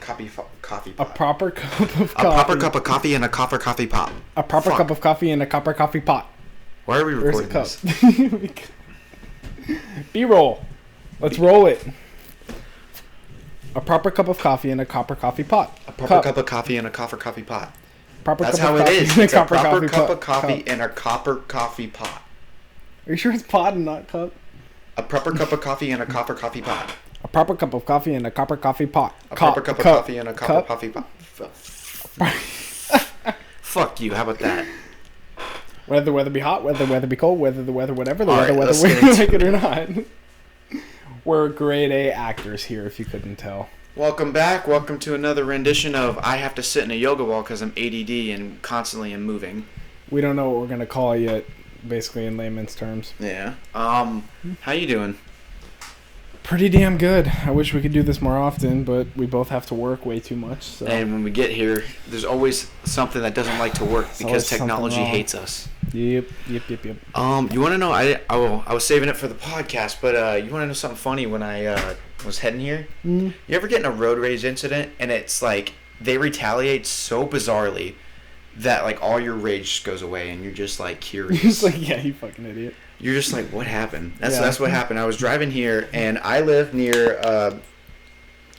coffee pot. A proper cup of coffee. A proper cup of coffee in a copper coffee pot. A proper cup of coffee in a copper coffee pot. Why are we recording this? B-roll. Let's roll it. A proper cup of coffee in a copper coffee pot. A proper cup of coffee in a copper coffee pot. Proper That's cup how of it coffee is. in a It's a copper proper cup pot. of coffee in a copper coffee pot. Are you sure it's pot and not cup? A proper cup of coffee in a copper coffee pot. A proper cup of coffee in a copper coffee pot. A proper cup of coffee in a copper coffee pot. Fuck you. How about that? Whether the weather be hot, whether the weather be cold, whether the weather whatever, the All weather right, whether let's we get into like it or not. We're grade A actors here, if you couldn't tell. Welcome back. Welcome to another rendition of I have to sit in a yoga ball because I'm ADD and constantly am moving. We don't know what we're gonna call it yet, basically in layman's terms. Yeah. How you doing? Pretty damn good. I wish we could do this more often, but we both have to work way too much. So. And when we get here, there's always something that doesn't like to work because technology hates us. Yep. You want to know? I was saving it for the podcast, but you want to know something funny? When I was heading here, you ever get in a road rage incident and it's like they retaliate so bizarrely that like all your rage just goes away and you're just like curious. He's like, yeah, you fucking idiot. You're just like, what happened? That's what happened. I was driving here and I live near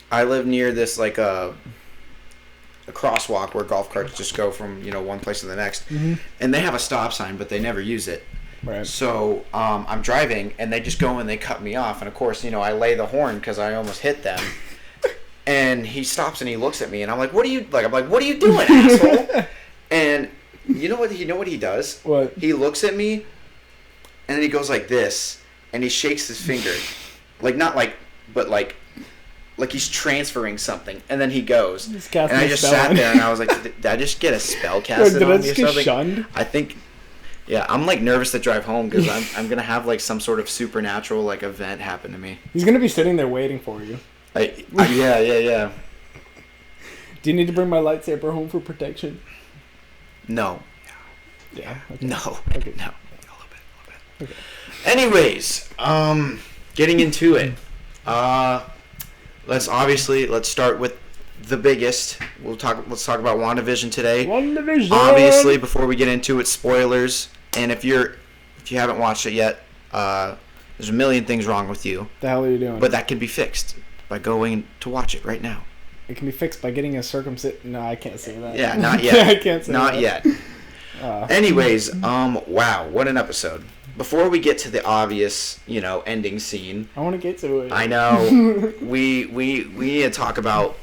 this like a crosswalk where golf carts just go from one place to the next, and they have a stop sign but they never use it. Right. So I'm driving and they just go and they cut me off, and of course I lay the horn because I almost hit them. And he stops and he looks at me and I'm like, what are you doing, asshole? And you know what he does? What? He looks at me and then he goes like this and he shakes his finger, but he's transferring something, and then he goes, and I just sat there and I was like, did I just get a spell casted on me or something? Shunned? I think, yeah, I'm like nervous to drive home because I'm gonna have like some sort of supernatural like event happen to me. He's gonna be sitting there waiting for you. Yeah. Do you need to bring my lightsaber home for protection? No. Yeah. Okay. No. Okay. No. A little bit. Okay. Anyways, getting into it. Let's start with the biggest. Let's talk about WandaVision today. WandaVision. Obviously, before we get into it, spoilers. And if you haven't watched it yet, there's a million things wrong with you. The hell are you doing? But that can be fixed by going to watch it right now. It can be fixed by getting a circumcision. No, I can't say that. Yeah, not yet. I can't say not that. Yet. Anyways, wow, what an episode. Before we get to the obvious, ending scene. I want to get to it. I know. we need to talk about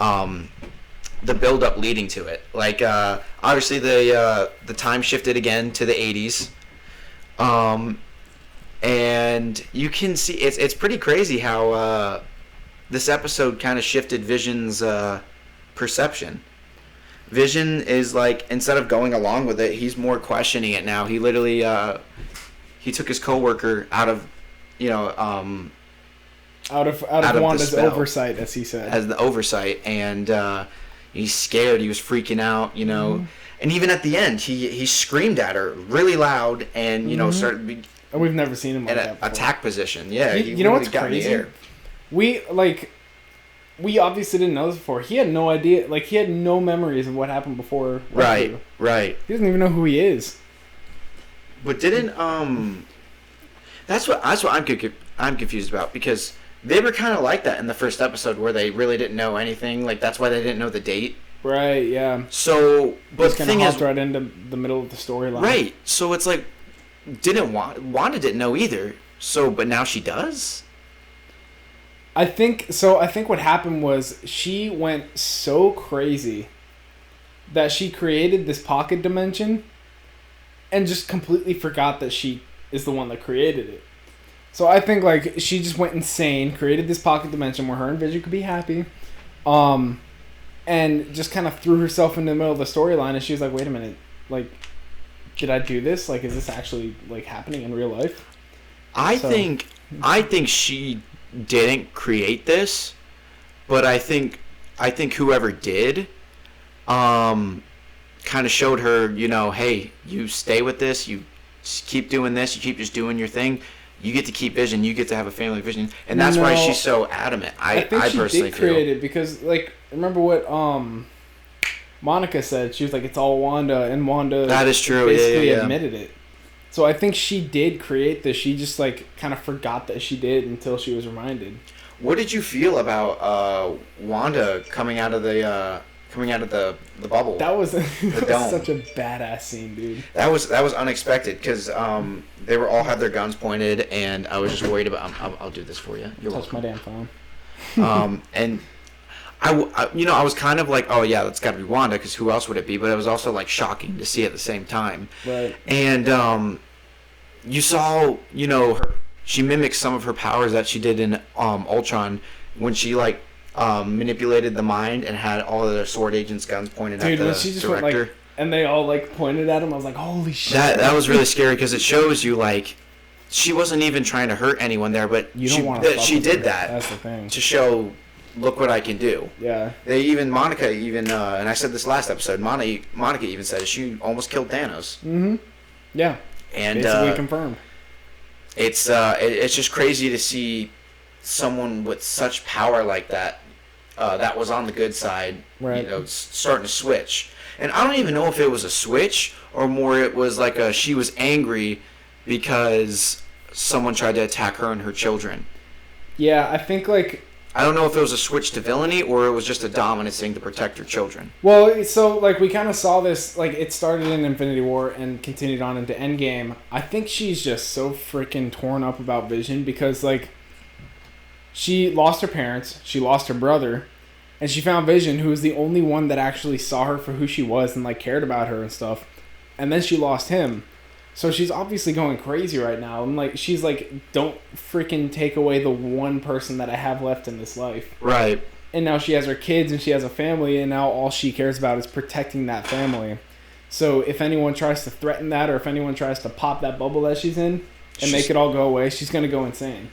the build up leading to it. Like obviously the time shifted again to the 80s. And you can see it's pretty crazy how this episode kind of shifted Vision's perception. Vision is like, instead of going along with it, he's more questioning it now. He literally he took his coworker out of Wanda's oversight, as he said. As the oversight, and he's scared. He was freaking out, And even at the end, he screamed at her really loud, and started. And we've never seen him like that before. Attack position. Yeah, you know what's crazy? We obviously didn't know this before. He had no idea. Like, he had no memories of what happened before. Right. He doesn't even know who he is. But didn't that's what I'm confused about, because they were kind of like that in the first episode where they really didn't know anything. Like, that's why they didn't know the date. Right. Yeah. So, but the thing is, right into the middle of the storyline. Right. So it's like, Wanda didn't know either. So, but now she does. I think what happened was she went so crazy that she created this pocket dimension and just completely forgot that she is the one that created it. So I think like she just went insane, created this pocket dimension where her and Vision could be happy, and just kind of threw herself in the middle of the storyline. And she was like, "Wait a minute, like, did I do this? Like, is this actually like happening in real life?" I think she didn't create this, but I think whoever did kind of showed her, hey, you stay with this, you keep doing this, you keep just doing your thing, you get to keep Vision, you get to have a family Vision, and that's why she's so adamant. I think she personally did create it because, like, remember what Monica said? She was like, "It's all Wanda," and Wanda that is true. Basically yeah. admitted it. So I think she did create this. She just like kind of forgot that she did until she was reminded. What did you feel about Wanda coming out of the bubble? That was, the dome. Such a badass scene, dude. That was unexpected because they were all had their guns pointed, and I was just worried about. I'll do this for you. You're Touch welcome. my damn phone. And I was kind of like, oh yeah, that's got to be Wanda, because who else would it be? But it was also like shocking to see at the same time. Right. And you saw, she mimics some of her powers that she did in Ultron when she like manipulated the mind and had all of the sword agents' guns pointed at the she just director. went, like, and they all like pointed at him. I was like, holy shit. That was really scary because it shows you like she wasn't even trying to hurt anyone there, but she did that. That's the thing. To show, look what I can do. Yeah. Monica and I said this last episode, Monica even said she almost killed Thanos. Mm-hmm. Yeah. And basically confirmed. It's just crazy to see someone with such power like that that was on the good side, right. starting to switch. And I don't even know if it was a switch or more it was like she was angry because someone tried to attack her and her children. Yeah, I think like I don't know if it was a switch to villainy or it was just a dominance thing to protect her children. Well, so like we kind of saw this, like it started in Infinity War and continued on into Endgame. I think she's just so freaking torn up about Vision because like she lost her parents, she lost her brother, and she found Vision, who was the only one that actually saw her for who she was and like cared about her and stuff. And then she lost him. So she's obviously going crazy right now. And like she's like, don't freaking take away the one person that I have left in this life. Right. And now she has her kids and she has a family, and now all she cares about is protecting that family. So if anyone tries to threaten that, or if anyone tries to pop that bubble that she's in and make it all go away, she's going to go insane.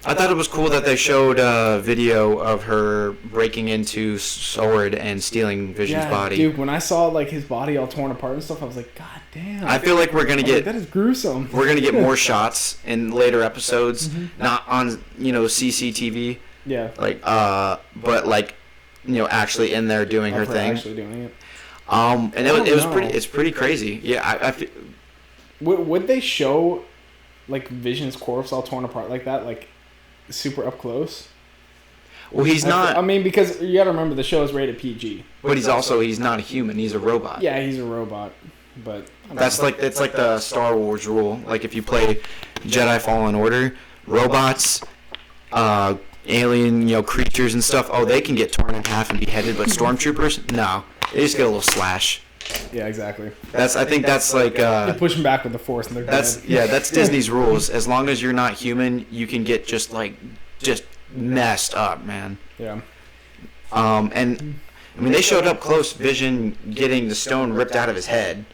I thought it was cool that they showed a video of her breaking into Sword and stealing Vision's body. Dude, when I saw like his body all torn apart and stuff, I was like, God damn. I feel like we're gonna get that is gruesome. We're gonna get more shots in later episodes, not on CCTV. Yeah. Like but like actually in there doing her thing. Actually doing it. And it was pretty. It's pretty crazy. Yeah. I feel, would they show like Vision's corpse all torn apart like that, like super up close? Well, he's not. I mean, because you gotta remember the show is rated PG. But he's not a human. He's a robot. Yeah, he's a robot. But it's like the Star Wars rule. Like if you play Jedi Fallen Order, robots, alien creatures and stuff. Oh, they can get torn in half and beheaded. But stormtroopers, no, they just get a little slash. Yeah, exactly. I think that's like you push them back with the Force and they're dead. That's Disney's rules. As long as you're not human, you can get just messed up, man. Yeah. And I mean they showed up close, Vision getting the stone ripped out of his head.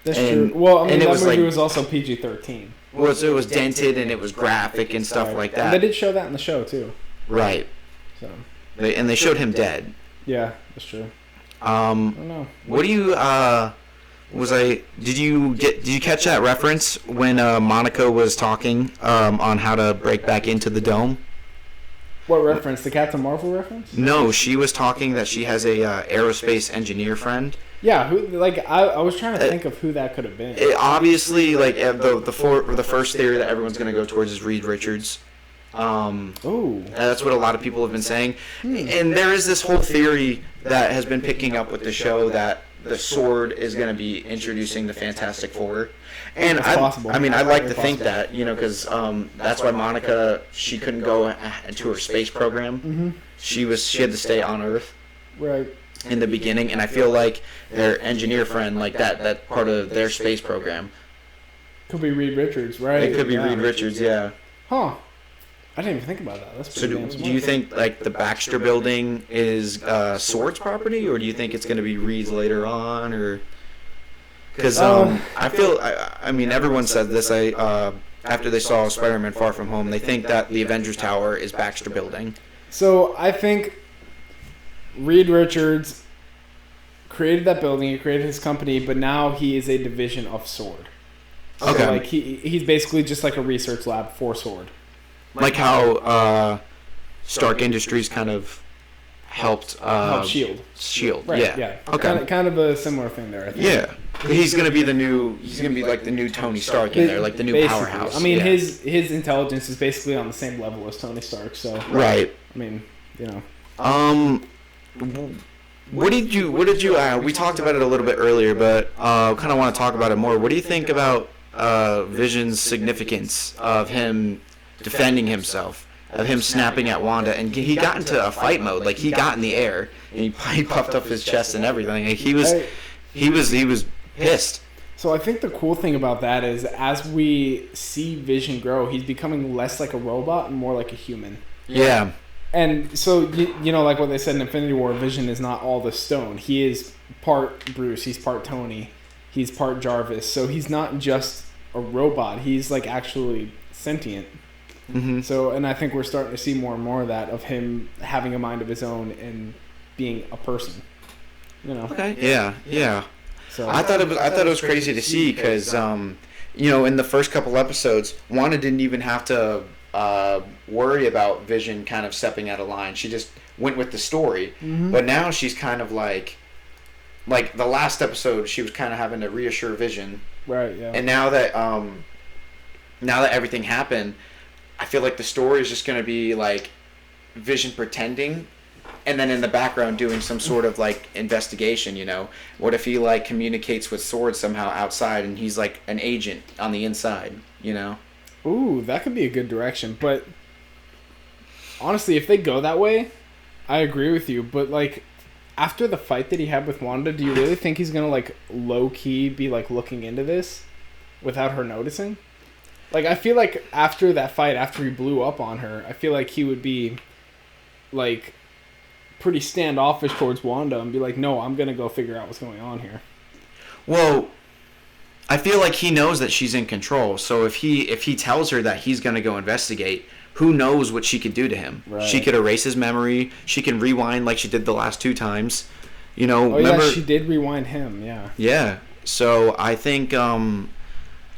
That's true. Well, I mean that movie like, was also PG-13. Well, so it was dented and it was graphic and stuff like that. And they did show that in the show too. Right. So. They showed him dead. Yeah, that's true. I don't know. What do you did you catch that reference when Monica was talking on how to break back into the dome? What reference? The Captain Marvel reference? No, she was talking that she has a aerospace engineer friend. Yeah, I was trying to think of who that could have been. Obviously, like the first theory that everyone's going to go towards is Reed Richards. That's what a lot of people have been saying. And there is this whole theory that has been picking up with the show that the Sword is going to be introducing the Fantastic Four. And I'd like to think that, because that's why Monica, she couldn't go into her space program. Mm-hmm. She had to stay on Earth. Right. In the beginning, and I feel like their engineer friend, like that part of their space program. Could be Reed Richards, right? It could be Reed Richards, yeah. Huh. I didn't even think about that. That's pretty damn smart. Do you think like the Baxter Building is Sword's property, or do you think it's going to be Reed's later on, or? Because I feel, I mean, everyone said this. After they saw Spider-Man: Far From Home, they think that the Avengers Tower is Baxter Building. So I think Reed Richards created that building. He created his company, but now he is a division of Sword. So, Okay. like, he's basically just like a research lab for Sword. Like how Stark Industries kind of helped Help Shield. Shield. Right, Yeah. yeah. Okay. Kind of a similar thing there, I think. Yeah. He's gonna be like the new Tony Stark in there, like the new Basically. powerhouse. I mean, yeah. his intelligence is basically on the same level as Tony Stark, so Right. I mean, you know. What did you we talked about it a little bit earlier, but kind of want to talk about it more. What do you think about Vision's significance of him defending himself, of him snapping at Wanda, and he got into a fight mode, like he got in the air and he puffed up his chest and everything. Like, he was pissed. So I think the cool thing about that is as we see Vision grow, he's becoming less like a robot and more like a human. Yeah. And so, you know, like what they said in Infinity War, Vision is not all the stone. He is part Bruce, he's part Tony, he's part Jarvis. So he's not just a robot, he's like actually sentient. Mm-hmm. So, and I think we're starting to see more and more of that, of him having a mind of his own and being a person. You know? Okay. Yeah. So I thought it was crazy to see because, you know, in the first couple episodes, Wanda didn't even have to worry about Vision kind of stepping out of line. She just went with the story. Mm-hmm. But now she's kind of like the last episode, she was kind of having to reassure Vision. Right. Yeah. And now that everything happened, I feel like the story is just going to be like Vision pretending, and then in the background doing some sort of like investigation. You know, what if he like communicates with Sword somehow outside, and he's like an agent on the inside? You know. Ooh, that could be a good direction. But honestly, if they go that way, I agree with you. But like, after the fight that he had with Wanda, do you really think he's gonna like low key be like looking into this without her noticing? Like, I feel like after that fight, after he blew up on her, I feel like he would be like pretty standoffish towards Wanda and be like, "No, I'm gonna go figure out what's going on here." Well, I feel like he knows that she's in control. So if he tells her that he's gonna go investigate, who knows what she could do to him? Right. She could erase his memory. She can rewind like she did the last 2 times. You know. Oh remember, yeah, she did rewind him. Yeah. Yeah. So I think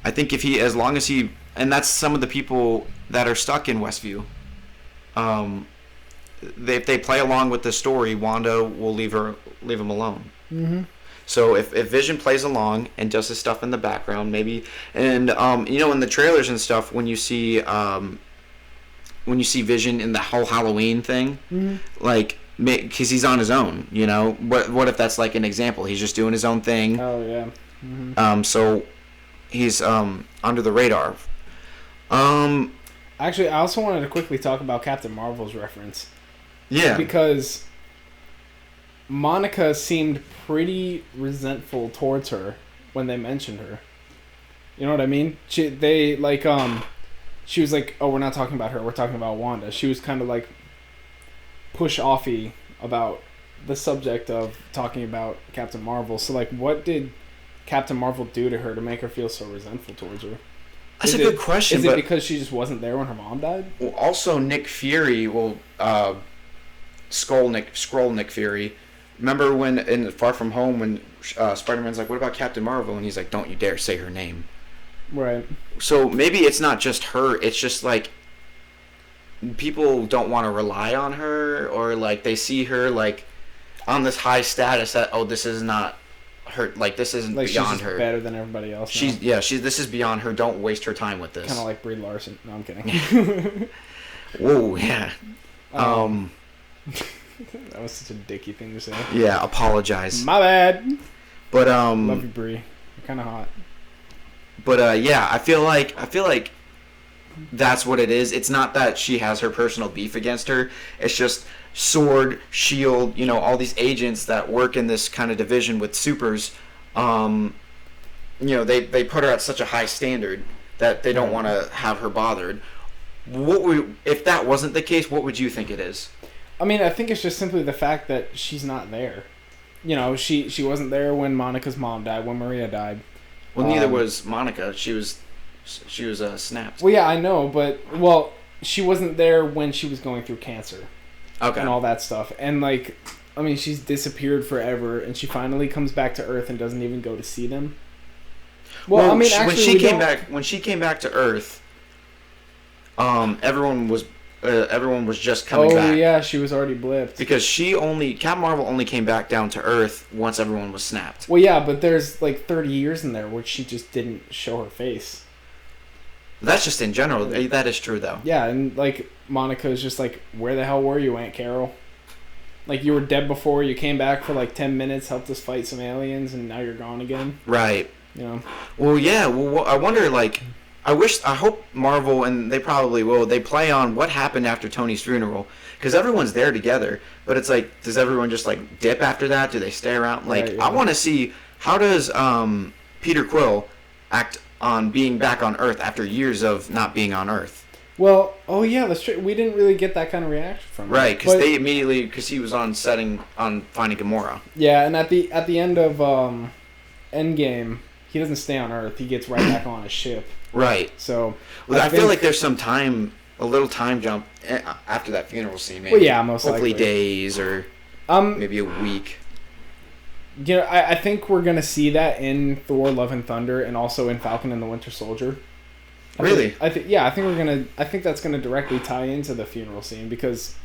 if he, as long as he, and that's some of the people that are stuck in Westview. If they play along with the story, Wanda will leave him alone. Mm-hmm. So if Vision plays along and does his stuff in the background, maybe, and you know, in the trailers and stuff, when you see Vision in the whole Halloween thing, Mm-hmm. like, because he's on his own, you know, what if that's like an example? He's just doing his own thing. Oh yeah. Mm-hmm. So he's under the radar. Actually, I also wanted to quickly talk about Captain Marvel's reference. Yeah. Because Monica seemed pretty resentful towards her when they mentioned her. You know what I mean? She was like, "Oh, we're not talking about her. We're talking about Wanda." She was kind of like push-offy about the subject of talking about Captain Marvel. So, like, what did Captain Marvel do to her to make her feel so resentful towards her? That's a good question. Is it because she just wasn't there when her mom died? Well, also Nick Fury Skrull Nick Fury. Remember when in Far From Home when Spider-Man's like, "What about Captain Marvel?" and he's like, "Don't you dare say her name." Right. So maybe it's not just her. It's just like people don't want to rely on her, or like they see her like on this high status that, oh, this is not her. Like, this isn't like beyond she's her. Better than everybody else. This is beyond her. Don't waste her time with this. Kind of like Brie Larson. No, I'm kidding. Whoa, yeah. That was such a dicky thing to say. Yeah, apologize. My bad. But love you, Brie. You're kind of hot. But yeah, I feel like that's what it is. It's not that she has her personal beef against her. It's just Sword, Shield, you know, all these agents that work in this kind of division with supers. You know, they put her at such a high standard that they don't want to have her bothered. If that wasn't the case, what would you think it is? I mean, I think it's just simply the fact that she's not there. You know, she wasn't there when Monica's mom died, when Maria died. Well, neither was Monica. She was snapped. Well, yeah, I know, but she wasn't there when she was going through cancer. Okay. And all that stuff. And like, I mean, she's disappeared forever, and she finally comes back to Earth and doesn't even go to see them. Well, I mean, actually, when she came back to Earth, everyone was just coming back. Oh yeah, she was already blipped. Because Captain Marvel only came back down to Earth once everyone was snapped. Well, yeah, but there's like 30 years in there where she just didn't show her face. That's just in general. That is true, though. Yeah, and like Monica's just like, where the hell were you, Aunt Carol? Like, you were dead before, you came back for like 10 minutes, helped us fight some aliens, and now you're gone again. Right. You know. Well, yeah. Well, I wonder, like, I hope Marvel, and they probably will, they play on what happened after Tony's funeral. Because everyone's there together, but it's like, does everyone just like dip after that? Do they stay around? Like, right, yeah. I want to see, how does Peter Quill act on being back on Earth after years of not being on Earth? Well, oh yeah, that's true. We didn't really get that kind of reaction from him. Right, because he was on Finding Gamora. Yeah, and at the end of Endgame, he doesn't stay on Earth. He gets right back on his ship. Right. So, I feel like there's a little time jump after that funeral scene. Maybe. Well, yeah, most hopefully likely. Days or maybe a week. You know, I think we're gonna see that in Thor: Love and Thunder, and also in Falcon and the Winter Soldier. Really? I think that's gonna directly tie into the funeral scene because,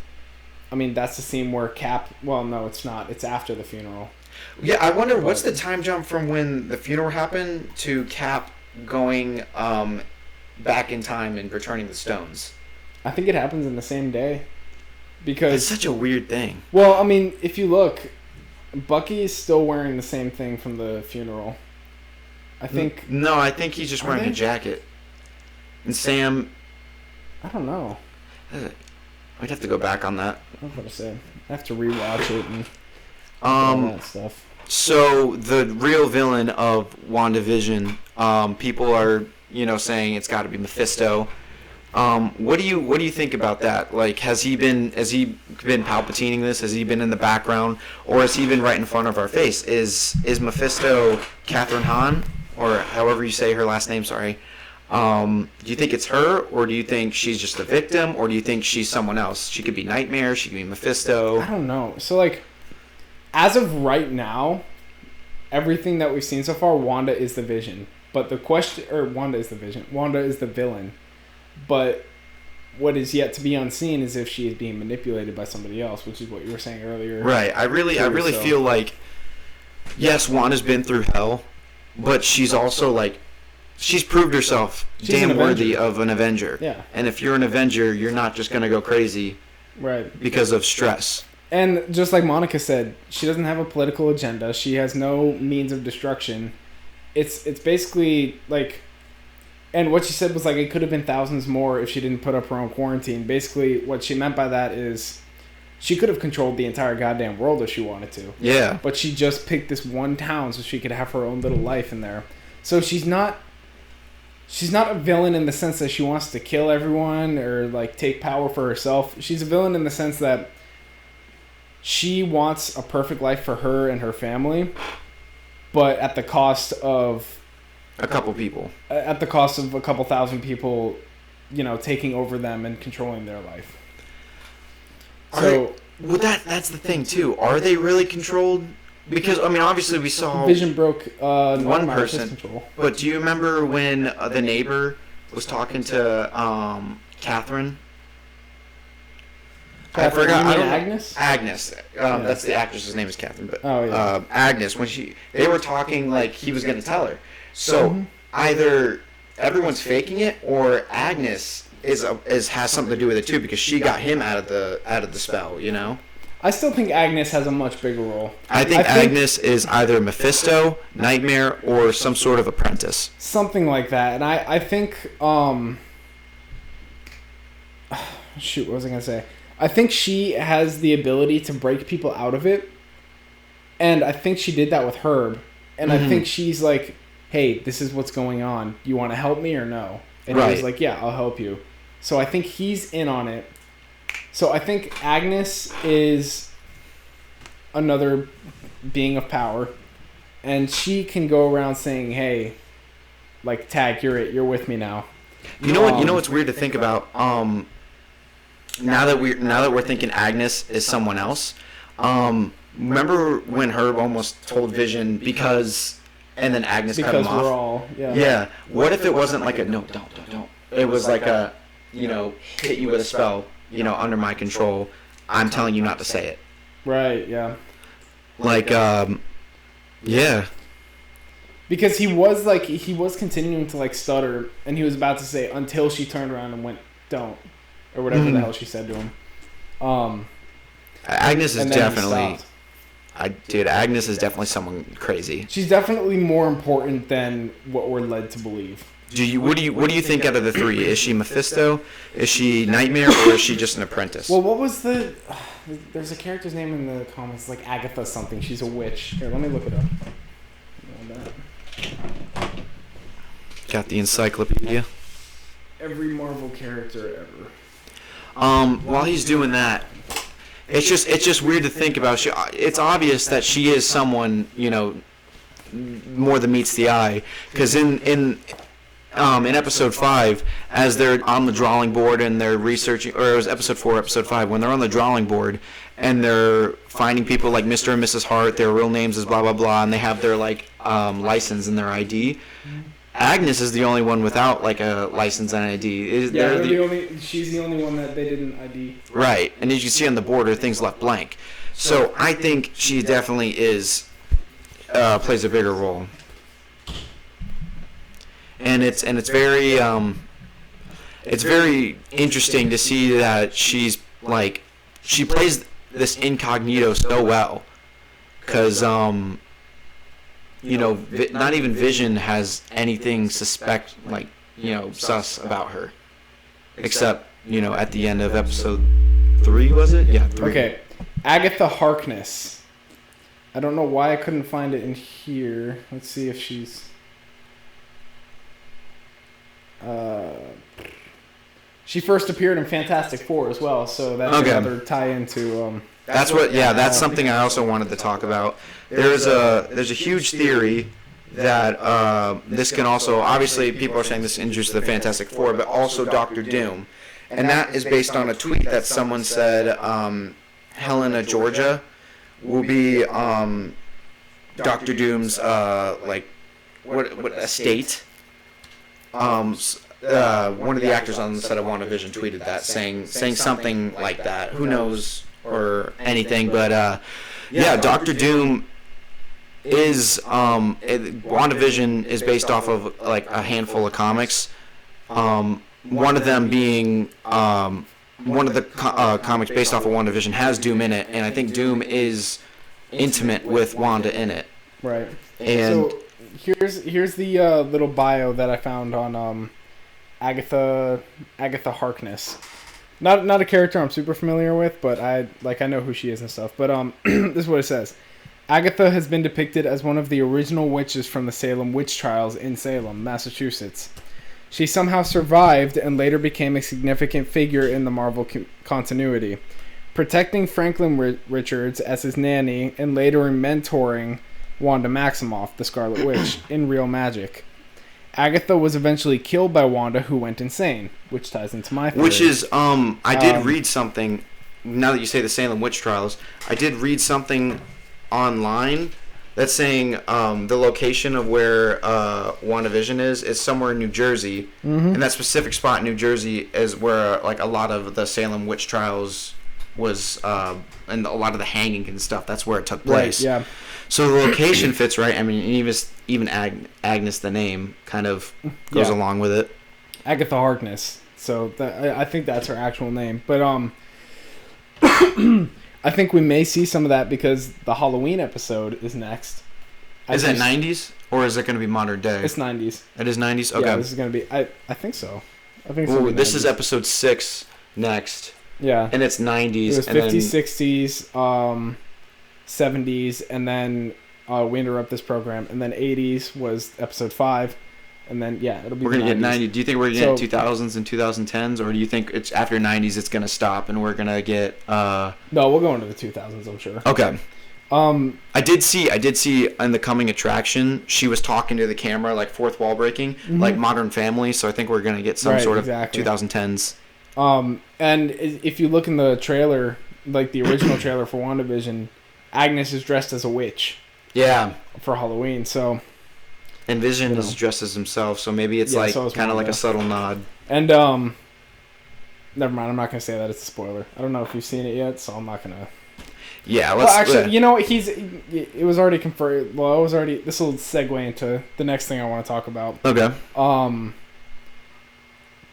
I mean, that's the scene where Cap. Well, no, it's not. It's after the funeral. Yeah, I wonder what's the time jump from when the funeral happened to Cap going back in time and returning the stones. I think it happens in the same day. Because it's such a weird thing. Well, I mean, if you look, Bucky is still wearing the same thing from the funeral. I think. No, I think he's just wearing a jacket. And Sam. I don't know. I'd have to go back on that. I was about to say. I have to rewatch it and all that stuff. So the real villain of WandaVision, people are saying it's got to be Mephisto. What do you think about that? Like, has he been palpatining this? Has he been in the background, or has he been right in front of our face? Is Mephisto Catherine Hahn, or however you say her last name? Sorry. Do you think it's her, or do you think she's just a victim, or do you think she's someone else? She could be Nightmare. She could be Mephisto. I don't know. So like, as of right now, everything that we've seen so far, Wanda is the Vision. But the question, or Wanda is the Vision. Wanda is the villain. But what is yet to be unseen is if she is being manipulated by somebody else, which is what you were saying earlier. Right. I really feel like, yes, Wanda's been through hell, but she's also like, she's proved herself damn worthy of an Avenger. Yeah. And if you're an Avenger, you're not just gonna go crazy. Right. Because of stress. And just like Monica said, she doesn't have a political agenda. She has no means of destruction. It's basically like, and what she said was like it could have been thousands more if she didn't put up her own quarantine. Basically, what she meant by that is she could have controlled the entire goddamn world if she wanted to. Yeah. But she just picked this one town so she could have her own little life in there. So she's not a villain in the sense that she wants to kill everyone or like take power for herself. She's a villain in the sense that she wants a perfect life for her and her family, but at the cost of a couple people. At the cost of a couple thousand people, taking over them and controlling their life. That's the thing too. Are they really controlled? Because I mean, obviously we saw Vision broke one person. But do you remember when the neighbor was talking to Catherine? I forgot. You mean Agnes? Agnes. That's the actress's name is Catherine, but Agnes. When they were talking, like he was going to tell her. So either everyone's faking it, or Agnes has something to do with it too, because she got him out of the spell. I still think Agnes has a much bigger role. I think Agnes is either Mephisto, Nightmare, or some sort of apprentice. Something like that, and I think shoot, what was I gonna say? I think she has the ability to break people out of it, and I think she did that with Herb, and I think she's like, hey, this is what's going on. You want to help me or no? And he was like, yeah, I'll help you. So I think he's in on it. So I think Agnes is another being of power, and she can go around saying, hey, like, Tag, you're it. You're with me now. You know what? You know what's weird to think about? Now that we're thinking Agnes is someone else. Remember when Herb almost told Vision, because and then Agnes cut because him off. we're all Yeah. What if it wasn't like a no, don't. It was like a, hit you with a spell, under my control. I'm telling you not to say it. Right. Yeah. Like, yeah. Because he was continuing to like stutter, and he was about to say until she turned around and went, "Don't," or whatever the hell she said to him. Agnes is definitely, Agnes is definitely someone crazy. She's definitely more important than what we're led to believe. What do you think out of the three? Is she Mephisto? Is she Nightmare? Or is she just an apprentice? Well, what was there's a character's name in the comics, like Agatha something. She's a witch. Here, let me look it up. Got the encyclopedia. Every Marvel character ever. While he's doing that, it's just weird to think about. It's obvious that she is someone, more than meets the eye. Because in episode 5, as they're on the drawing board and they're researching, or it was episode 4, episode 5, when they're on the drawing board and they're finding people like Mr. and Mrs. Hart, their real names is blah blah blah, and they have their like license and their ID. Agnes is the only one without like a license and ID. She's the only one that they didn't ID. Right, and as you see on the border, things left blank. So I think she definitely plays a bigger role. And it's very interesting to see that she plays this incognito so well, because not even Vision has anything sus about her, except at the end of episode 3, was it? Yeah, 3. Okay, Agatha Harkness. I don't know why I couldn't find it in here. Let's see if she's. She first appeared in Fantastic Four as well, so that's another tie into. That's something I also wanted to talk about. There's a huge theory that this can also, obviously people are saying this injures the Fantastic Four, but also Doctor Doom, and that is based on a tweet that someone said Helena, Georgia, will be Doctor Doom's estate. One of the actors on the set of WandaVision tweeted that, saying something like that. Who knows or anything, but Doctor Doom is WandaVision is based off of like a handful of comics. One of them being one of the comics based off of WandaVision has Doom in it, and I think Doom is intimate with Wanda in it. Right. And so here's the little bio that I found on Agatha Harkness. Not a character I'm super familiar with, but I know who she is and stuff. But this is what it says. Agatha has been depicted as one of the original witches from the Salem witch trials in Salem, Massachusetts. She somehow survived and later became a significant figure in the Marvel continuity, protecting Franklin Richards as his nanny and later mentoring Wanda Maximoff, the Scarlet Witch, in Real Magic. Agatha was eventually killed by Wanda, who went insane, which ties into my theory. Which is, I did read something, now that you say the Salem witch trials, I did read something online that's saying the location of where WandaVision is somewhere in New Jersey, and that specific spot in New Jersey is where like a lot of the Salem witch trials was, and a lot of the hanging and stuff, that's where it took place. Right, yeah. So the location fits right. I mean, even Agnes, the name, kind of goes along with it. Agatha Harkness. So I think that's her actual name. But I think we may see some of that because the Halloween episode is next. Is it 90s or is it going to be modern day? It's 90s. It is 90s? Okay. Yeah, this is going to be... I think so. I think it's this is episode 6 next. Yeah. And it's 90s. It was 50s, 60s, 70s, and then we interrupt this program, and then 80s was episode 5, and then it'll be. We're gonna get 90. Do you think we're gonna get 2000s and 2010s, or do you think it's after 90s it's gonna stop and we're gonna get? No, we'll go into the 2000s. I'm sure. Okay. I did see in the coming attraction she was talking to the camera like fourth wall breaking, like Modern Family. So I think we're gonna get some sort of 2010s. And if you look in the trailer, like the original trailer for WandaVision, Agnes is dressed as a witch. Yeah. For Halloween, so And Vision is dressed as himself, so maybe it's so kind of like a subtle nod. And never mind. I'm not gonna say that it's a spoiler. I don't know if you've seen it yet, so I'm not gonna. Yeah, let's. Well, actually, you know, it was already confirmed. Well, it was already. This will segue into the next thing I want to talk about. Okay.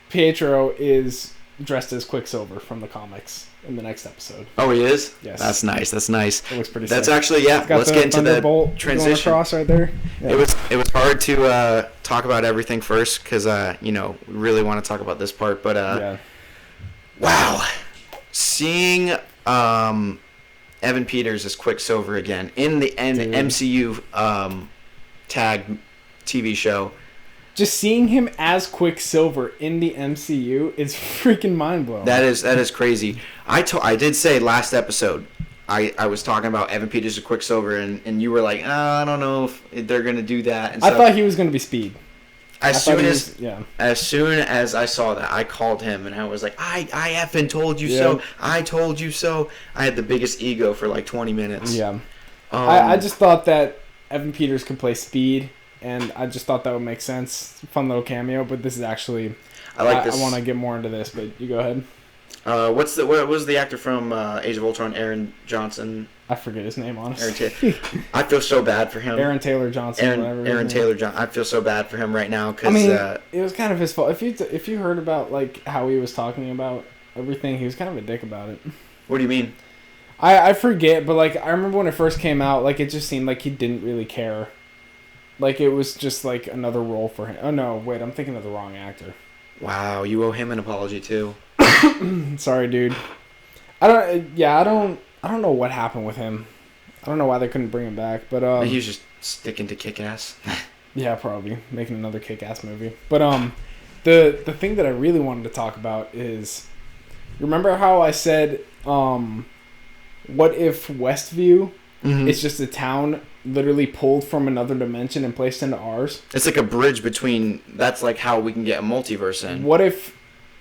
Pietro is dressed as Quicksilver from the comics in the next episode. Oh, he is? Yes. That's nice. That's nice. It looks pretty That's sick. actually, yeah. Let's get into the transition. Across right there. Yeah. It was hard to talk about everything first because, we really want to talk about this part. But, wow. Seeing Evan Peters as Quicksilver again in the MCU tag TV show. Just seeing him as Quicksilver in the MCU is freaking mind-blowing. That is crazy. I did say last episode, I was talking about Evan Peters as Quicksilver, and you were like, I don't know if they're going to do that. And I thought he was going to be Speed. As soon as I saw that, I called him, and I was like, I effing told you so. I told you so. I had the biggest ego for like 20 minutes. Yeah. I just thought that Evan Peters could play Speed. And I just thought that would make sense. Fun little cameo, but this is actually... I like this. I want to get more into this, but you go ahead. What was the actor from Age of Ultron, Aaron Johnson? I forget his name, honestly. I feel so bad for him. Aaron Taylor Johnson. Aaron Taylor Johnson. I feel so bad for him right now because... it was kind of his fault. If you heard about like how he was talking about everything, he was kind of a dick about it. What do you mean? I forget, but like I remember when it first came out, like it just seemed like he didn't really care. Like, it was just, like, another role for him. Oh, no, wait, I'm thinking of the wrong actor. Wow, you owe him an apology, too. Sorry, dude. I don't know what happened with him. I don't know why they couldn't bring him back, but, he was just sticking to Kick-Ass. Yeah, probably. Making another Kick-Ass movie. But, the thing that I really wanted to talk about is, remember how I said, what if Westview is just a town literally pulled from another dimension and placed into ours? It's like a bridge between... That's like how we can get a multiverse in. What if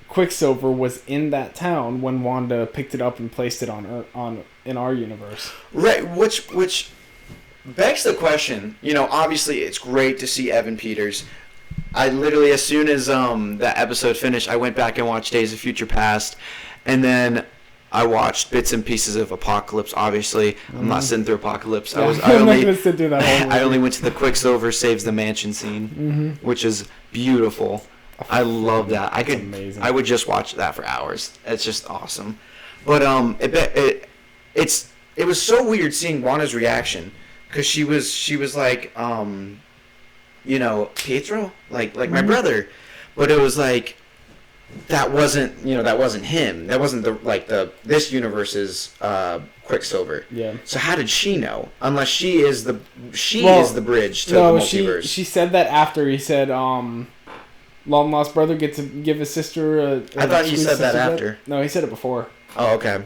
Quicksilver was in that town when Wanda picked it up and placed it in our universe? Right, which begs the question. Obviously it's great to see Evan Peters. I literally, as soon as that episode finished, I went back and watched Days of Future Past, and then I watched bits and pieces of Apocalypse, obviously. I'm not sitting through Apocalypse. Yeah, I'm not going to sit through that whole movie. I only went to the Quicksilver Saves the Mansion scene, which is beautiful. I love that. Amazing. I would just watch that for hours. It's just awesome. But it was so weird seeing Wanda's reaction, because she was like, Pietro? Like my brother. But it was like... That wasn't him. That wasn't this universe's Quicksilver. Yeah. So how did she know? Unless she is the bridge to the multiverse. She said that after he said, long lost brother gets to give his sister I thought he said that after. No, he said it before. Oh, okay.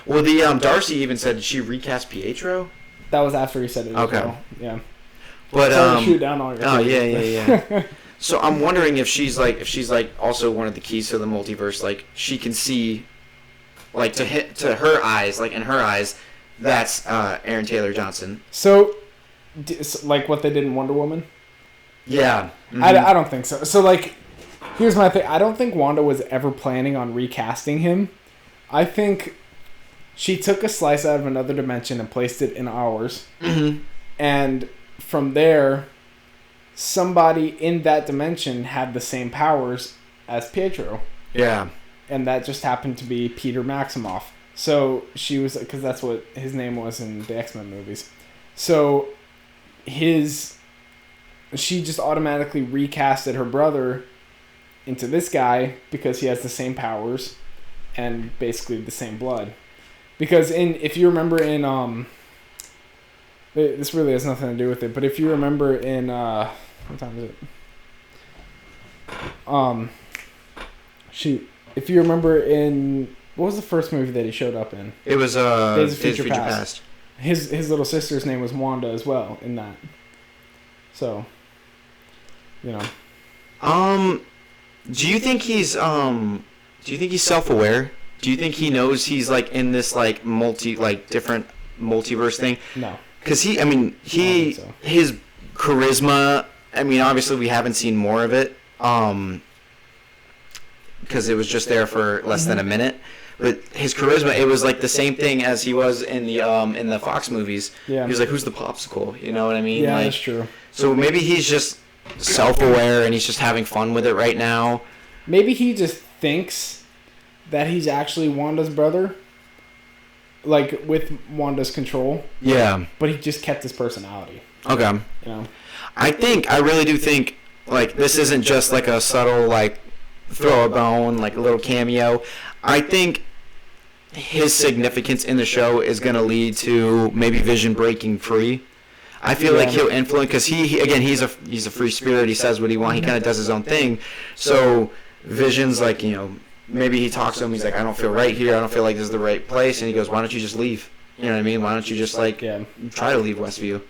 Well, the Darcy even said, did she recast Pietro? That was after he said it. Okay. As well. Yeah. But sorry to shoot down all your. Oh yeah. So I'm wondering if she's also one of the keys to the multiverse. Like she can see, like to her eyes, like in her eyes, that's Aaron Taylor Johnson. So, like what they did in Wonder Woman. Yeah. Mm-hmm. I don't think so. So like, here's my thing. I don't think Wanda was ever planning on recasting him. I think she took a slice out of another dimension and placed it in ours, and from there. Somebody in that dimension had the same powers as Pietro. Yeah. And that just happened to be Peter Maximoff. So she was... Because that's what his name was in the X-Men movies. So she just automatically recasted her brother into this guy because he has the same powers and basically the same blood. Because if you remember in... This really has nothing to do with it, but if you remember in what time is it? If you remember in what was the first movie that he showed up in? It was Days of Future Past. His little sister's name was Wanda as well in that. So, Do you think he's self-aware? Do you think he knows he's like in this like different multiverse thing? No. Because his charisma. I mean, obviously we haven't seen more of it, because it was just there for less than a minute. But his charisma, it was like the same thing as he was in the Fox movies. Yeah. He was like, "Who's the popsicle?" You know what I mean? Yeah, like, that's true. So maybe he's just self-aware and he's just having fun with it right now. Maybe he just thinks that he's actually Wanda's brother, like with Wanda's control. Yeah. But he just kept his personality. Okay. You know. I really do think, like, this isn't just like a subtle, like, throw a bone, like a little cameo. I think his significance in the show is going to lead to maybe Vision breaking free. I feel like he'll influence, because he's a free spirit. He says what he wants. He kind of does his own thing. So Vision's like, maybe he talks to him. He's like, I don't feel right here. I don't feel like this is the right place. And he goes, why don't you just leave? You know what I mean? Why don't you just try to leave Westview?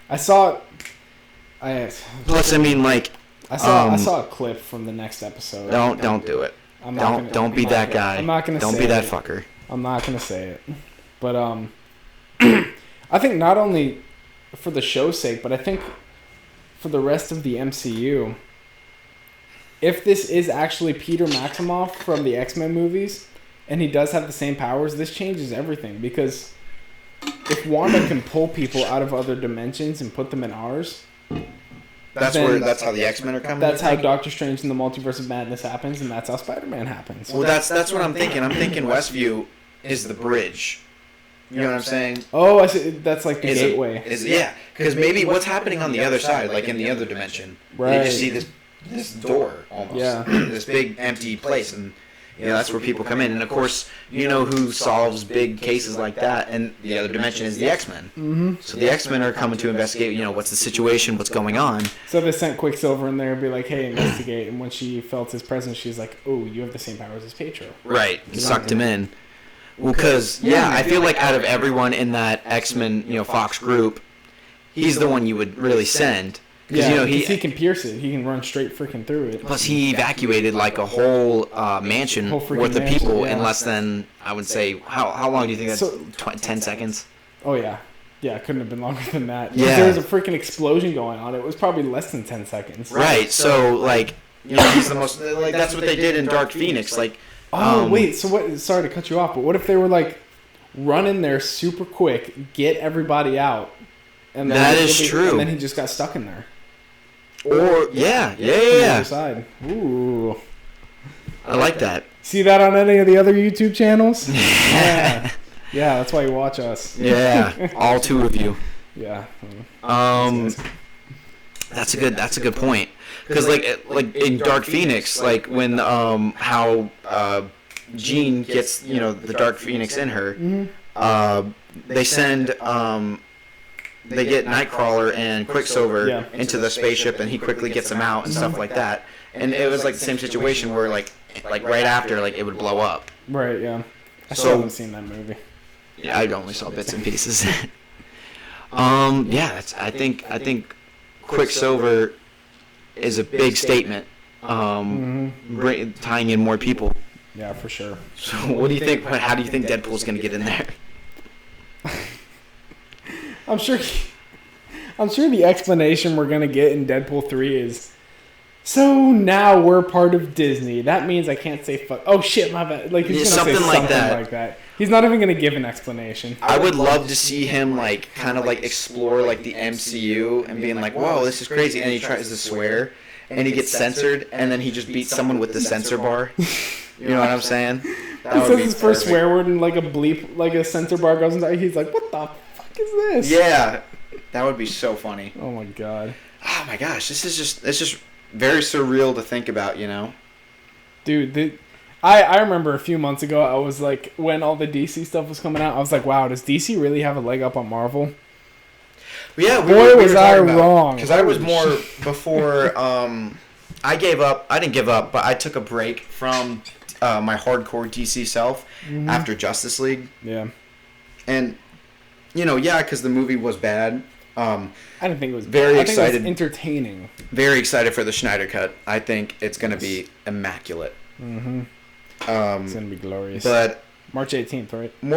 I saw. Plus, I mean, like, I saw a clip from the next episode. Don't do it. Don't be that guy. I'm not gonna. Don't be that fucker. I'm not gonna say it. But I think not only for the show's sake, but I think for the rest of the MCU, if this is actually Peter Maximoff from the X-Men movies, and he does have the same powers, this changes everything. Because if Wanda can pull people out of other dimensions and put them in ours, that's how the X-Men are coming. That's how Doctor Strange and the Multiverse of Madness happens, and that's how Spider-Man happens. Well, that's what I'm thinking. I'm thinking Westview is the bridge. You know what I'm saying? Oh, I see. That's like the gateway. Yeah, because maybe what's happening on the other side, like in the other dimension, right. You just see this door almost, this big empty place, and that's where people come in. And of course, who solves big cases like that, and the other dimension is the X-Men. Mm-hmm. So the X-Men are coming to investigate. What's the situation? What's going on? So they sent Quicksilver in there and be like, "Hey, investigate." And when she felt his presence, she's like, "Oh, you have the same powers as Pietro." Right, sucked him in. Well, because I feel like out of everyone in that X-Men, Fox group, he's the one you would really send. Because he can pierce it. He can run straight freaking through it. Plus, he evacuated like a whole mansion worth of people in less than, I would say, how long do you think that's? 10 seconds? Oh yeah, it couldn't have been longer than that. Yeah, there was a freaking explosion going on. It was probably less than 10 seconds. Right. So like, he's the most. Like that's what they did in Dark Phoenix. Like. Oh wait, so what? Sorry to cut you off, but what if they were like running there super quick, get everybody out, and then that is true, and then he just got stuck in there. Or yeah. The other side. Ooh, I like that. See that on any of the other YouTube channels? Yeah, that's why you watch us. Yeah, all two of you. Yeah. That's a good point. Because like in Dark Phoenix, like when how Jean gets the Dark Phoenix in her, they send they get Nightcrawler and Quicksilver into the spaceship, and he quickly gets them out and stuff like that. And it was like the same situation where like right after it would blow up. Right. Yeah. I still haven't seen that movie. Yeah, I only saw bits and pieces. I think Quicksilver is a big statement, tying in more people. Yeah, for sure. So what do you think? How do you think Deadpool's going to get in there? I'm sure the explanation we're going to get in Deadpool 3 is, so now we're part of Disney. That means I can't say fuck. Oh shit, my bad. Like he's going to say something like that. He's not even going to give an explanation. I would love to see him kind of explore the MCU and being like, whoa, this is crazy. And he tries to swear and he gets censored and then he just beats someone with the censor bar. You know what I'm saying? He says his first swear word and a bleep, a censor bar goes inside. He's like, what the fuck is this? Yeah. That would be so funny. Oh my god. Oh my gosh, it's just very surreal to think about, Dude, I remember a few months ago, I was like, when all the DC stuff was coming out, I was like, wow, does DC really have a leg up on Marvel? Yeah, Boy, was I wrong. Because I was more before. I gave up. I didn't give up, but I took a break from my hardcore DC self after Justice League. Yeah. And because the movie was bad. I didn't think it was very bad. excited. I think it was entertaining. Very excited for the Snyder Cut. I think it's going to be immaculate. Mm-hmm. It's going to be glorious. But March 18th, right? I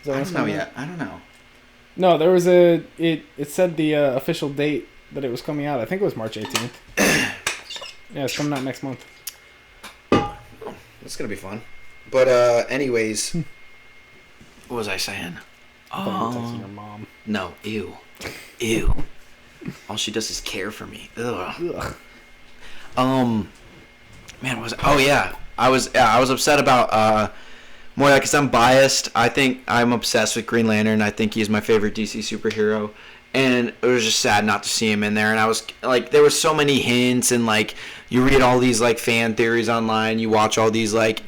don't know yet. I don't know. No, there was it said the official date that it was coming out. I think it was March 18th. Yeah, it's coming out next month. It's gonna be fun. But anyways, what was I saying? I thought you were texting your mom. No, ew. All she does is care for me. Ugh. Man, what was it? Oh yeah, I was upset about more like, because I'm biased. I think I'm obsessed with Green Lantern. I think he's my favorite DC superhero, and it was just sad not to see him in there. And I was like, there were so many hints, and like you read all these like fan theories online, you watch all these like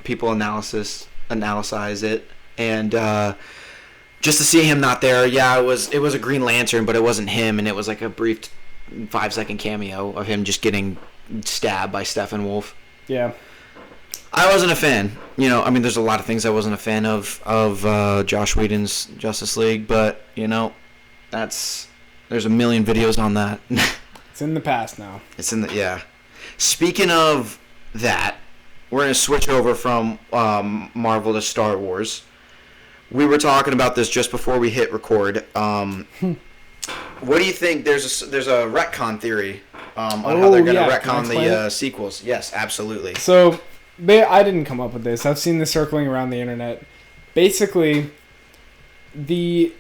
people analyze it, and just to see him not there, yeah, it was a Green Lantern, but it wasn't him, and it was like a brief 5-second cameo of him just getting stabbed by Steppenwolf. Yeah. I wasn't a fan. You know, I mean, there's a lot of things I wasn't a fan of Josh Whedon's Justice League, but, you know, there's a million videos on that. It's in the past now. Yeah. Speaking of that, we're going to switch over from Marvel to Star Wars. We were talking about this just before we hit record. What do you think? There's a retcon theory on how they're going to retcon the sequels. Yes, absolutely. So, I didn't come up with this. I've seen this circling around the internet. Basically, the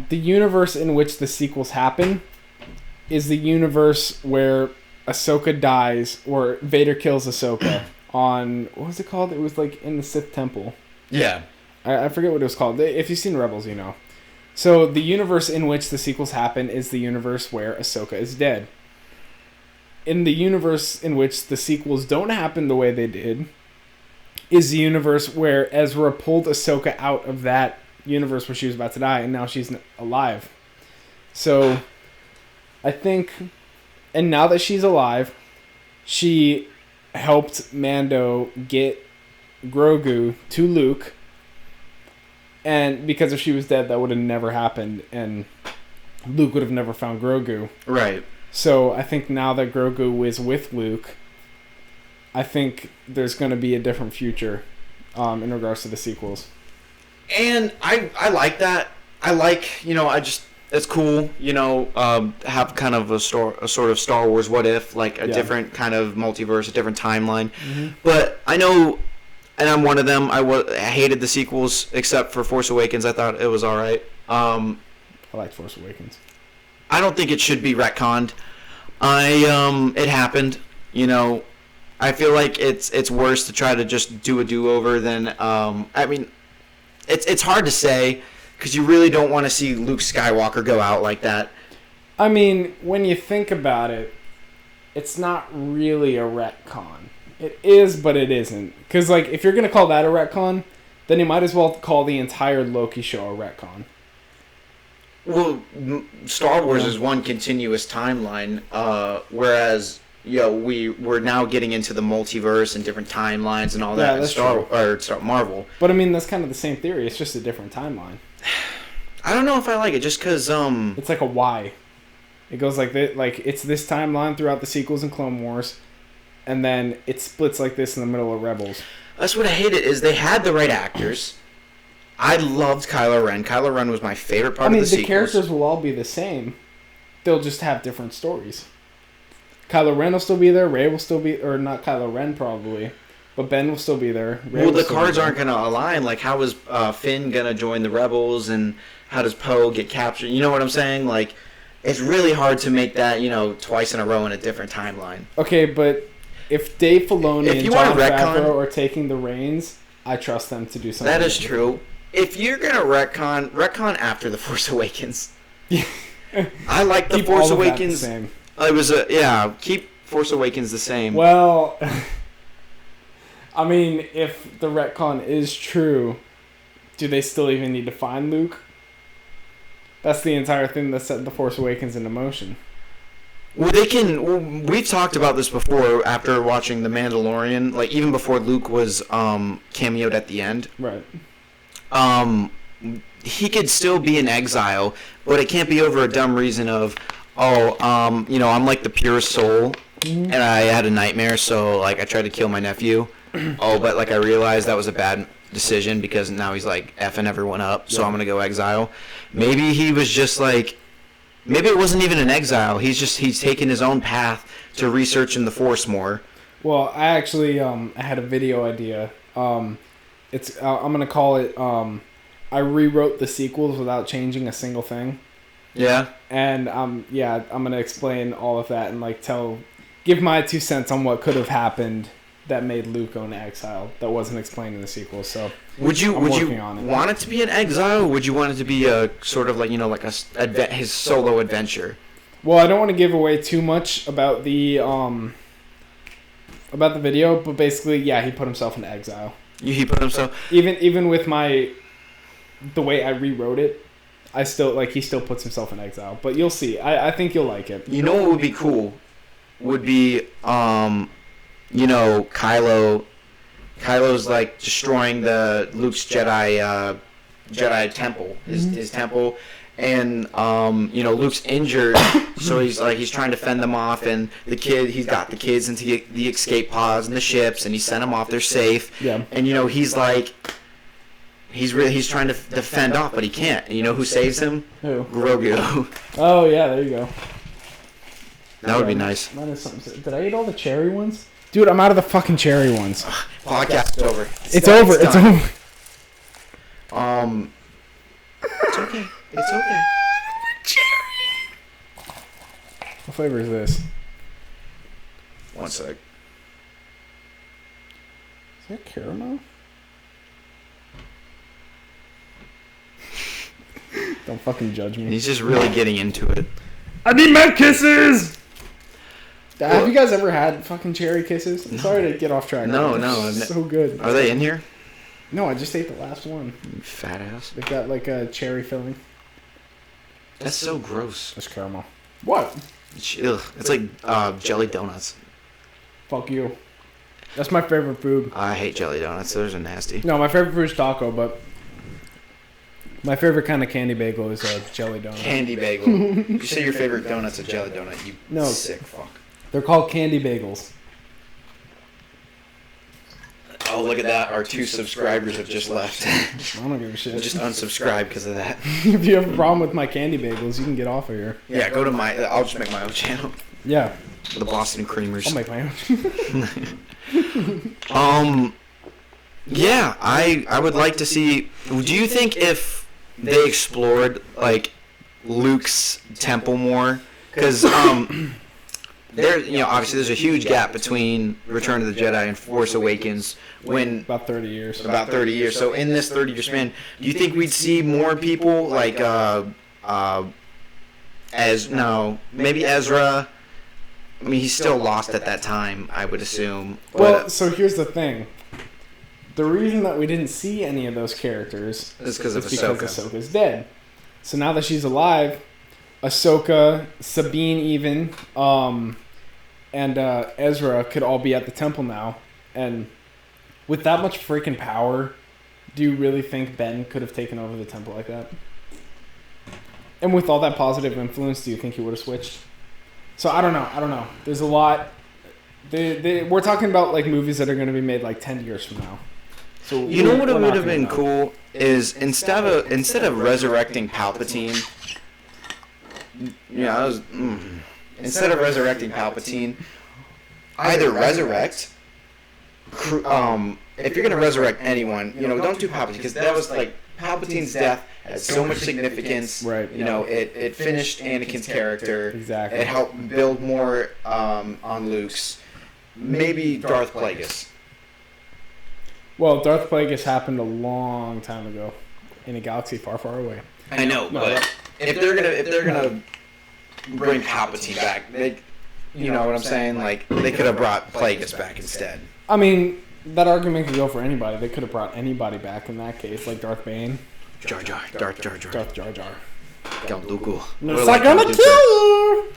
universe in which the sequels happen is the universe where Ahsoka dies, or Vader kills Ahsoka on, what was it called? It was like in the Sith Temple. Yeah. I forget what it was called. If you've seen Rebels, you know. So the universe in which the sequels happen is the universe where Ahsoka is dead. In the universe in which the sequels don't happen the way they did is the universe where Ezra pulled Ahsoka out of that universe where she was about to die, and now she's alive. So I think, and now that she's alive, she helped Mando get Grogu to Luke, and because if she was dead, that would have never happened, and Luke would have never found Grogu. Right. So I think now that Grogu is with Luke, I think there's going to be a different future in regards to the sequels. And I like that. I like, you know, it's cool, you know, have kind of a sort of Star Wars what if, like a different kind of multiverse, a different timeline. Mm-hmm. But I know, and I'm one of them, I hated the sequels except for Force Awakens. I thought it was all right. I liked Force Awakens. I don't think it should be retconned. It happened, you know. I feel like it's worse to try to just do a do-over than I mean, it's hard to say because you really don't want to see Luke Skywalker go out like that. I mean, when you think about it, it's not really a retcon. It is, but it isn't. Because like, if you're gonna call that a retcon, then you might as well call the entire Loki show a retcon. Well, Star Wars is one continuous timeline, whereas we're now getting into the multiverse and different timelines and all that. Yeah, that's Star Marvel. But I mean, that's kind of the same theory. It's just a different timeline. I don't know if I like it, just because it's like a Y. It goes like this, like it's this timeline throughout the sequels and Clone Wars, and then it splits like this in the middle of Rebels. That's what I hated, is they had the right actors. I loved Kylo Ren. Kylo Ren was my favorite part of the sequels. The characters will all be the same. They'll just have different stories. Kylo Ren will still be there. Rey will still be... Or not Kylo Ren, probably. But Ben will still be there. Well, the cards aren't going to align. Like, how is Finn going to join the Rebels? And how does Poe get captured? You know what I'm saying? Like, it's really hard to make that, you know, twice in a row in a different timeline. Okay, but if Dave Filoni and Jon Favreau are taking the reins, I trust them to do something. That is true. If you're going to retcon after The Force Awakens. I like The Force Awakens. It was keep Force Awakens the same. Well, I mean, if the retcon is true, do they still even need to find Luke? That's the entire thing that set The Force Awakens into motion. Well, we've talked about this before after watching The Mandalorian, like even before Luke was cameoed at the end. Right. He could still be in exile, but it can't be over a dumb reason of, I'm like the purest soul, and I had a nightmare, so like I tried to kill my nephew. But like I realized that was a bad decision because now he's like effing everyone up, so I'm gonna go exile. Maybe he was just like, maybe it wasn't even an exile. He's taken his own path to researching the Force more. Well, I actually I had a video idea. It's I'm gonna call it. I rewrote the sequels without changing a single thing. Yeah. And I'm gonna explain all of that and like give my 2 cents on what could have happened that made Luke go into exile that wasn't explained in the sequel. So would you want it to be an exile, or would you want it to be a sort of like his solo adventure? Well, I don't want to give away too much about the video, but basically, yeah, he put himself in exile. He put himself even with the way I rewrote it, I still he still puts himself in exile. But you'll see. I think you'll like it. You know what would be cool? Would be Kylo's like destroying the Luke's Jedi temple, his temple, and Luke's injured, so he's trying to fend them off, and he's got the kids into the escape pods and the ships, and he sent them off, they're safe. Yeah. And he's like, he's trying to fend off, but he can't. And you know who saves him? Who? Grogu. Oh yeah, there you go. That would be nice. That is something. Did I eat all the cherry ones? Dude, I'm out of the fucking cherry ones. Podcast is over. It's over. It's over. It's okay. It's okay. Cherry. What flavor is this? One sec. Is that caramel? Don't fucking judge me. He's just really getting into it. I need my kisses! Have you guys ever had fucking cherry kisses? I'm sorry to get off track. No. So good. Are they in here? No, I just ate the last one. You fat ass. They've got like a cherry filling. That's so gross. That's caramel. What? It's like jelly donuts. Fuck you. That's my favorite food. I hate jelly donuts. Those are nasty. No, my favorite food is taco, but my favorite kind of candy bagel is a jelly donut. Candy bagel. You say your favorite donut's a jelly donut, you sick fuck. They're called candy bagels. Oh, look at that. Our 2 subscribers have just left. I don't give a shit. Just unsubscribe because of that. If you have a problem with my candy bagels, you can get off of here. Yeah, go to I'll just make my own channel. Yeah. The Boston Creamers. I'll make my own. Yeah, I would like to see... Do you think if they explored, like, Luke's temple more? Because, obviously there's a huge gap between Return of the Jedi and Force Awakens when... About 30 years. About 30 years. So in this 30-year span, do you think we'd see more people like, maybe Ezra? I mean, he's still lost at that time, I would assume. Well, so here's the thing. The reason that we didn't see any of those characters is because Ahsoka's dead. So now that she's alive, Ahsoka, Sabine even, and Ezra could all be at the temple now. And with that much freaking power, do you really think Ben could have taken over the temple like that? And with all that positive influence, do you think he would have switched? So I don't know. There's a lot. We're talking about like movies that are going to be made like 10 years from now. So you know what it would have been cool is instead of resurrecting Palpatine, instead of resurrecting Palpatine, either resurrect. If you're gonna resurrect anyone, don't do Palpatine because that was like Palpatine's death has so much significance. Right. It finished Anakin's character. Exactly. It helped build more on Luke's. Maybe Darth Plagueis. Well, Darth Plagueis happened a long time ago, in a galaxy far, far away. I know, but if they're gonna bring Palpatine back, you know what I'm saying? Like they could have brought Plagueis back instead. I mean, that argument could go for anybody. They could have brought anybody back in that case, like Darth Bane. Jar Jar. Darth Jar Jar. Count Dooku. It's like gonna kill you!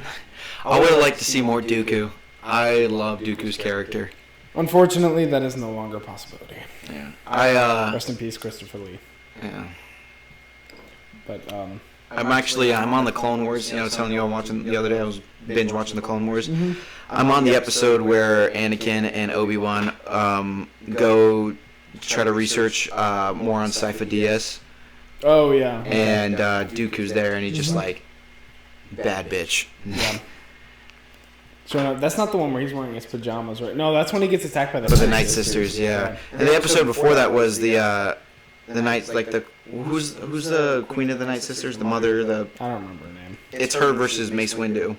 I would have liked to see more Dooku. I love Dooku's character. Unfortunately, that is no longer a possibility. Yeah. Rest in peace, Christopher Lee. Yeah. But, I'm on the Clone Wars, telling you I'm watching the other day, I was binge watching the Clone Wars. Mm-hmm. I'm on the episode where Anakin and Obi-Wan go try to research more on Sypha Dyas. Oh yeah. And Dooku's there, and he's just like, bad bitch. Yeah. So that's not the one where he's wearing his pajamas, right? No, that's when he gets attacked by the Night Sisters. Yeah. And the episode before that was the Night, like the who's the Queen of the Night Sisters? The mother, I don't remember her name. It's her versus Mace Windu.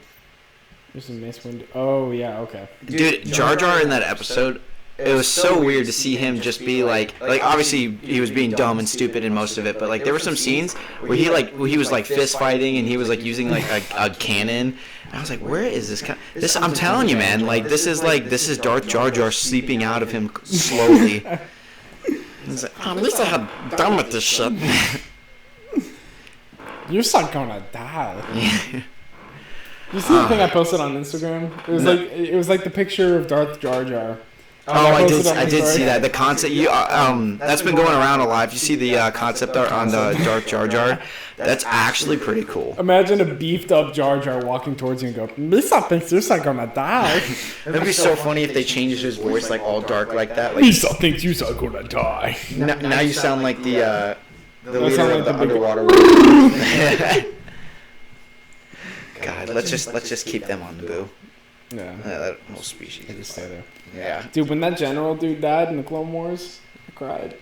Versus Mace Windu. Oh yeah, okay. Dude, Jar Jar in that episode, it was so weird to see him just be like obviously he was being dumb and stupid in most of it, but like there were some scenes where he was like fist fighting and he was like using like a cannon. And I was like, where is this? I'm telling you, man, like this is Darth Jar Jar sleeping out of him slowly. It's like, at least I had done with this shit. You're not gonna die. You see the thing I posted on Instagram? It was like the picture of Darth Jar Jar. I did see that. The concept that's been going around a lot. If you see the concept art on the Darth Jar Jar, that's actually pretty cool. Imagine a beefed up Jar Jar walking towards you and go, Lisa thinks you're not gonna die. It'd be so funny if they changed his voice like all dark like that. Like, Lisa thinks you're not gonna die. Now you sound like the leader of the underwater world. God, let's just keep them on the boo. Yeah. That whole species. They just stay there. Yeah. Dude, when that general dude died in the Clone Wars, I cried.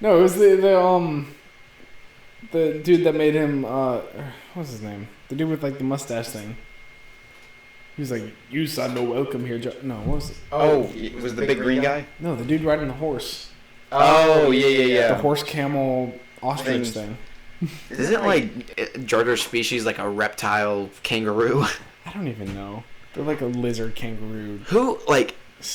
No, it was the dude that made him what's his name? The dude with like the mustache thing. He was like, "You saw no welcome here." No, what was it? Oh, it was the big green guy? No, the dude riding the horse. Oh, yeah. The horse camel ostrich thing. Isn't like Jar Jar's species like a reptile kangaroo? I don't even know. They're like a lizard kangaroo. Who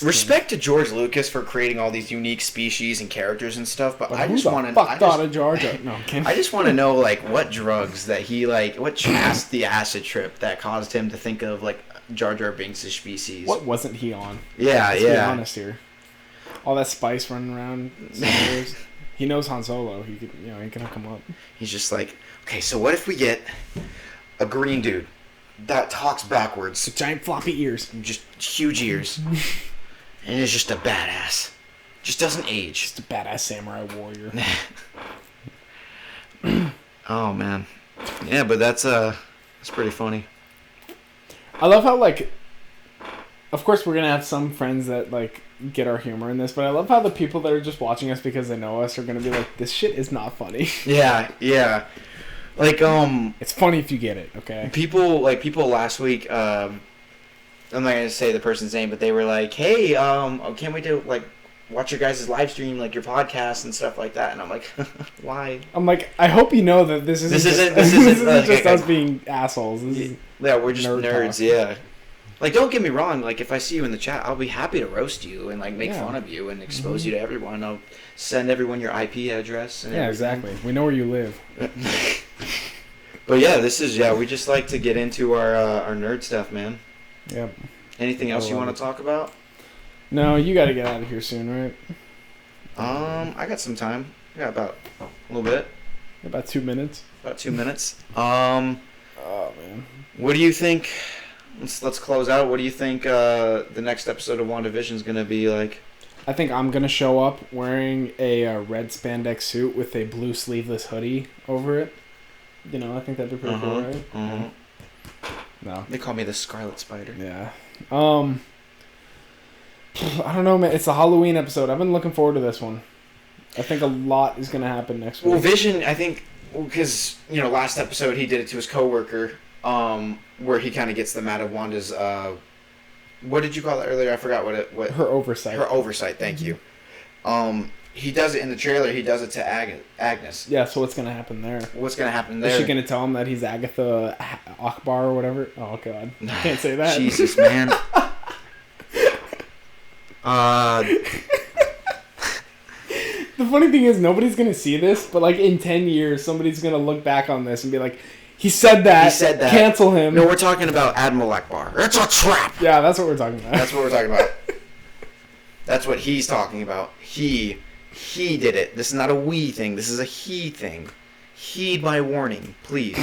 respect to George Lucas for creating all these unique species and characters and stuff, but I just want to. Fuck thought of Jar Jar. No, I just want to know like what drugs that he the acid trip that caused him to think of like Jar Jar Binks' species. What wasn't he on? Yeah, Let's be honest here. All that spice running around. He knows Han Solo. He can hook him up. He's just like, okay, so what if we get a green dude that talks backwards, with giant floppy ears, just huge ears, and is just a badass. Just doesn't age. Just a badass samurai warrior. Oh man, yeah, but that's pretty funny. I love how of course we're gonna have some friends that get our humor in this, but I love how the people that are just watching us because they know us are gonna be like, this shit is not funny. Yeah. Like it's funny if you get it, okay? People last week, I'm not gonna say the person's name, but they were like, hey, can't wait to watch your guys' live stream, your podcast and stuff like that. And I'm like, why? I'm like, I hope you know that this isn't just us being assholes. We're just nerds, yeah. Don't get me wrong. If I see you in the chat, I'll be happy to roast you and make fun of you and expose you to everyone. I'll send everyone your IP address. And exactly. We know where you live. But yeah, we just like to get into our nerd stuff, man. Yep. Anything else you want to talk about? No, you got to get out of here soon, right? I got some time. I got about a little bit. About 2 minutes. About 2 minutes. Oh man. What do you think? Let's close out. What do you think the next episode of WandaVision is going to be like? I think I'm going to show up wearing a red spandex suit with a blue sleeveless hoodie over it. I think that'd be pretty cool, right? Uh-huh. No. They call me the Scarlet Spider. Yeah. I don't know, man. It's a Halloween episode. I've been looking forward to this one. I think a lot is going to happen next week. Well, Vision, I think, because, last episode he did it to his coworker. Where he kind of gets them out of Wanda's, what did you call it earlier? I forgot what her oversight. Her oversight, thank you. He does it in the trailer, he does it to Agnes. Yeah, so what's going to happen there? What's going to happen there? Is she going to tell him that he's Agatha Akbar or whatever? Oh, God. Can't say that. Jesus, man. The funny thing is, nobody's going to see this, but in 10 years, somebody's going to look back on this and be like, He said that. Cancel him. No, we're talking about Admiral Akbar. It's a trap. Yeah, that's what we're talking about. That's what we're talking about. That's what he's talking about. He did it. This is not a we thing. This is a he thing. Heed my warning, please.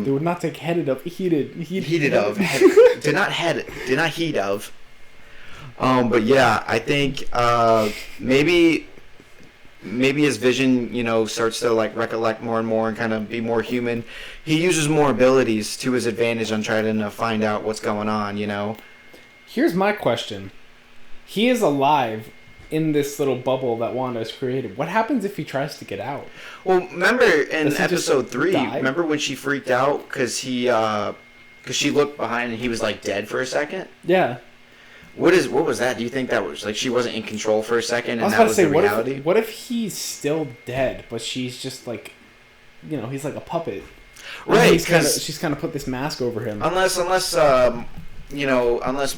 They would not take headed of heated of did not heat of. But yeah, I think maybe his vision, starts to like recollect more and more and kind of be more human. He uses more abilities to his advantage on trying to find out what's going on. Here's my question: he is alive in this little bubble that Wanda has created. What happens if he tries to get out? Well, remember in Does he episode 3, die? remember when she freaked out because she looked behind and he was like dead for a second? Yeah. What was that? Do you think that was like she wasn't in control for a second and I was that about to was say, the reality? what if he's still dead, but she's just like, he's like a puppet. Right, because she's kind of put this mask over him. Unless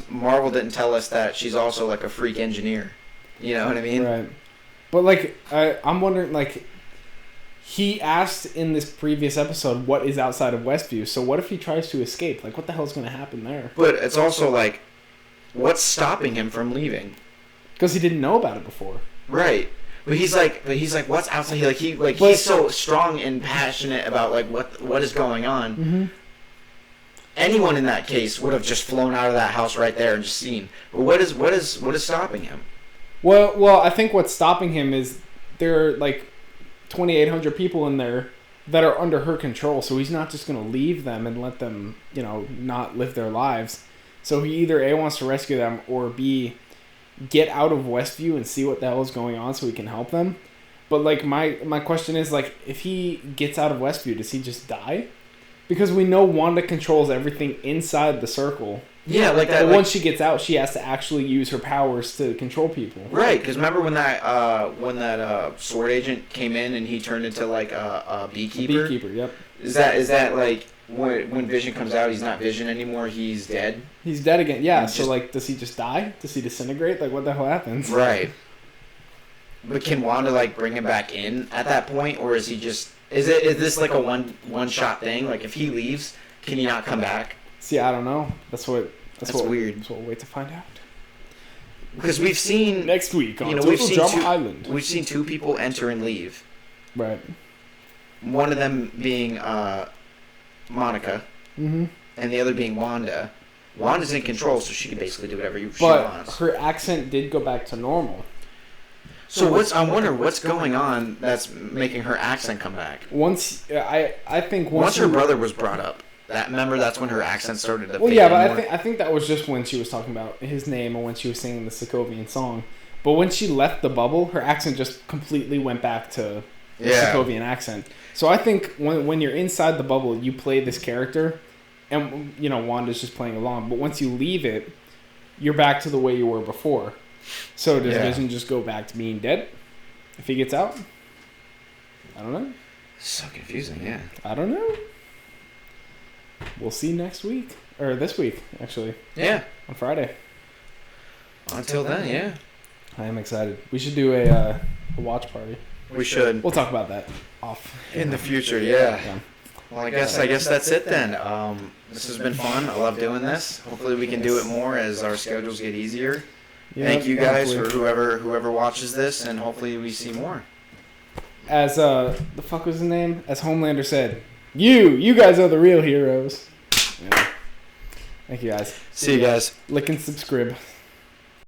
Marvel didn't tell us that she's also like a freak engineer. You know what I mean? Right. But like, I'm wondering, like, he asked in this previous episode what is outside of Westview. So what if he tries to escape? Like, what the hell is going to happen there? But it's also like, what's stopping him from leaving? Because he didn't know about it before. Right. But he's like, what's outside? He's so strong and passionate about like what is going on. Mm-hmm. Anyone in that case would have just flown out of that house right there and just seen. But what is stopping him? Well, I think what's stopping him is there are like 2,800 people in there that are under her control. So he's not just going to leave them and let them, not live their lives. So he either A, wants to rescue them, or B, get out of Westview and see what the hell is going on so he can help them. But like my question is, like, if he gets out of Westview, does he just die? Because we know Wanda controls everything inside the circle. Yeah, like that. But once she gets out, she has to actually use her powers to control people. Right, because remember when that sword agent came in and he turned into like a beekeeper? A beekeeper, yep. Is that like when Vision comes out, he's not Vision anymore, he's dead? He's dead again, yeah. So like, does he just die? Does he disintegrate? Like, what the hell happens? Right. But can Wanda like bring him back in at that point, or is he just is this like a one shot thing? Like if he leaves, can he not come back? See, I don't know. That's weird. That's what we'll wait to find out. Because we've seen next week on Total Drama Island. We've seen 2 people enter and leave. Right. One of them being Monica, mm-hmm. and the other being Wanda. Wanda's in control, so she can basically do whatever she wants. But her accent did go back to normal. So I wonder what's going on that's making her accent come back. I think once her brother was brought up. That's when her accent started to. Well, yeah, but I think that was just when she was talking about his name and when she was singing the Sokovian song. But when she left the bubble, her accent just completely went back to the Sokovian accent. So I think when you're inside the bubble, you play this character, and Wanda's just playing along. But once you leave it, you're back to the way you were before. So does Vision just go back to being dead if he gets out? I don't know. So confusing, yeah. I don't know. We'll see next week. Or this week, actually. Yeah. On Friday. Until then, yeah. I am excited. We should do a watch party. We should. We'll talk about that off. In the future, yeah. Well, I guess that's it then. This has been fun. I love doing this. Hopefully we can do it more as our schedules get easier. Yeah, thank you guys for whoever watches this, and hopefully we see more. As the fuck was his name? As Homelander said, you guys are the real heroes. Yeah. Thank you guys. See you guys. Like and subscribe.